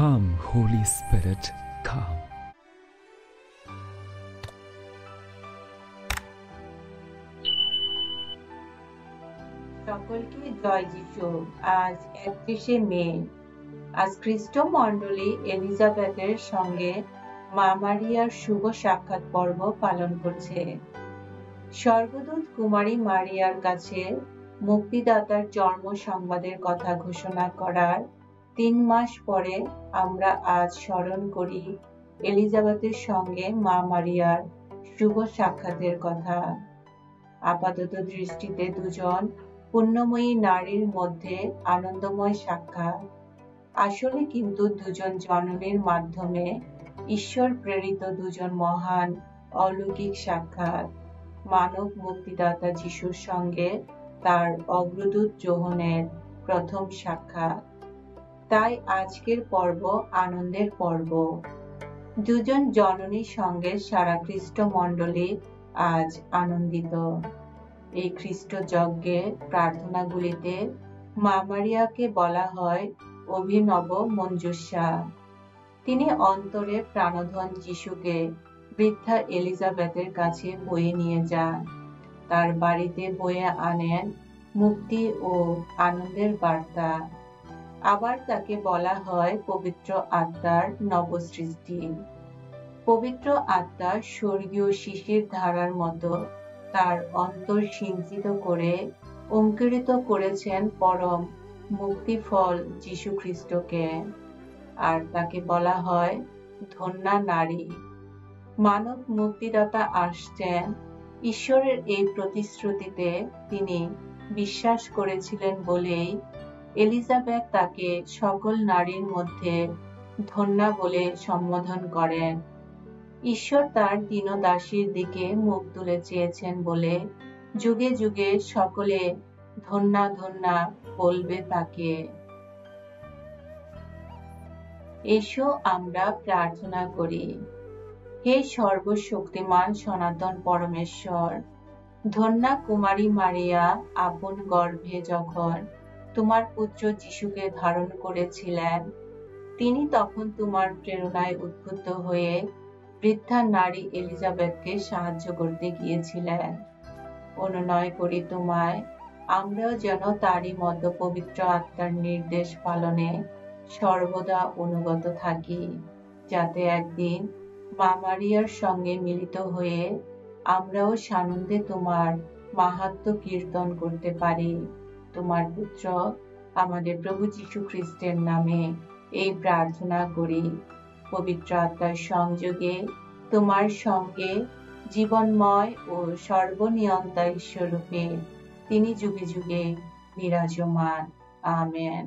Come, Holy Spirit, come. সকলকে জয় যিশু। আজ 31শে মে। আজ খ্রিস্ট মণ্ডলী এলিজাবেথের সঙ্গে মা মারিয়ার শুভ সাক্ষাৎ পর্ব পালন করছে। স্বর্গদূত কুমারী মারিয়ার কাছে মুক্তিদাতার জন্ম সংবাদের কথা ঘোষণা করার 3 মাস পরে আমরা আজ স্মরণ করি এলিজাবেথের সঙ্গে মা মারিয়ার শুভ সাক্ষাতের কথা। আপাতত দৃষ্টিতে দুজন পুণ্যময়ী নারীর মধ্যে আনন্দময় সাক্ষাৎ, আসলে কিন্তু দুজন জননীর মাধ্যমে ঈশ্বর প্রেরিত দুজন মহান অলৌকিক সাক্ষাৎ, মানব মুক্তিদাতা যিশুর সঙ্গে তার অগ্রদূত যোহনের প্রথম সাক্ষাৎ। তাই আজকের পর্ব আনন্দের পর্ব। দুজন জননীর সঙ্গে সারা খ্রিস্ট মণ্ডলী আজ আনন্দিত। এই খ্রিস্ট যজ্ঞে প্রার্থনাগুলিতে মা মারিয়াকে বলা হয় অভিনব মঞ্জুষা। তিনি অন্তরে প্রাণধন যিশুকে বৃদ্ধা এলিজাবেথের কাছে বয়ে নিয়ে যান, তার বাড়িতে বয়ে আনেন মুক্তি ও আনন্দের বার্তা। আবার তাকে বলা হয় পবিত্র আত্মার নবসৃষ্টি। পবিত্র আত্মা স্বর্গীয় শিশির ধারার মতো তার অন্তর সিঞ্চিত করে অঙ্কুরিত করেছেন পরম মুক্তিফল যীশু খ্রিস্টকে। আর তাকে বলা হয় ধন্যা নারী। মানব মুক্তিদাতা আসছেন, ঈশ্বরের এই প্রতিশ্রুতিতে তিনি বিশ্বাস করেছিলেন বলেই এলিজাবেথ তাকে সকল নারীর মধ্যে ধন্যা বলে সম্বোধন করেন। ঈশ্বর তার দীনদাসীর দিকে মুখ তুলে চেয়েছেন বলে যুগে যুগে সকলে ধন্যা ধন্যা বলবে তাকে। এসো আমরা প্রার্থনা করি। হে সর্বশক্তিমান সনাতন পরমেশ্বর, ধন্যা কুমারী মারিয়া আপন গর্ভে যখন তোমার পুত্র যিশুকে ধারণ করেছিলেন, তিনি তখন তোমার প্রেরণায় উদ্বুদ্ধ হয়ে বৃদ্ধা নারী এলিজাবেথকে সাহায্য করতে গিয়েছিলেন। অনুনয় করি তোমায়, আমরাও যেন তারই মতো পবিত্র আত্মার নির্দেশ পালনে সর্বদা অনুগত থাকি, যাতে একদিন মা মারিয়ার সঙ্গে মিলিত হয়ে আমরাও সানন্দে তোমার মাহাত্ম্য কীর্তন করতে পারি। তোমার পুত্র আমাদের প্রভু যীশু খ্রিস্টের নামে এই প্রার্থনা করি। পবিত্র আত্মার সংযোগে তোমার সঙ্গে জীবনময় ও সর্বনিয়ন্তা ঈশ্বররূপে তিনি যুগে যুগে বিরাজমান। আমেন।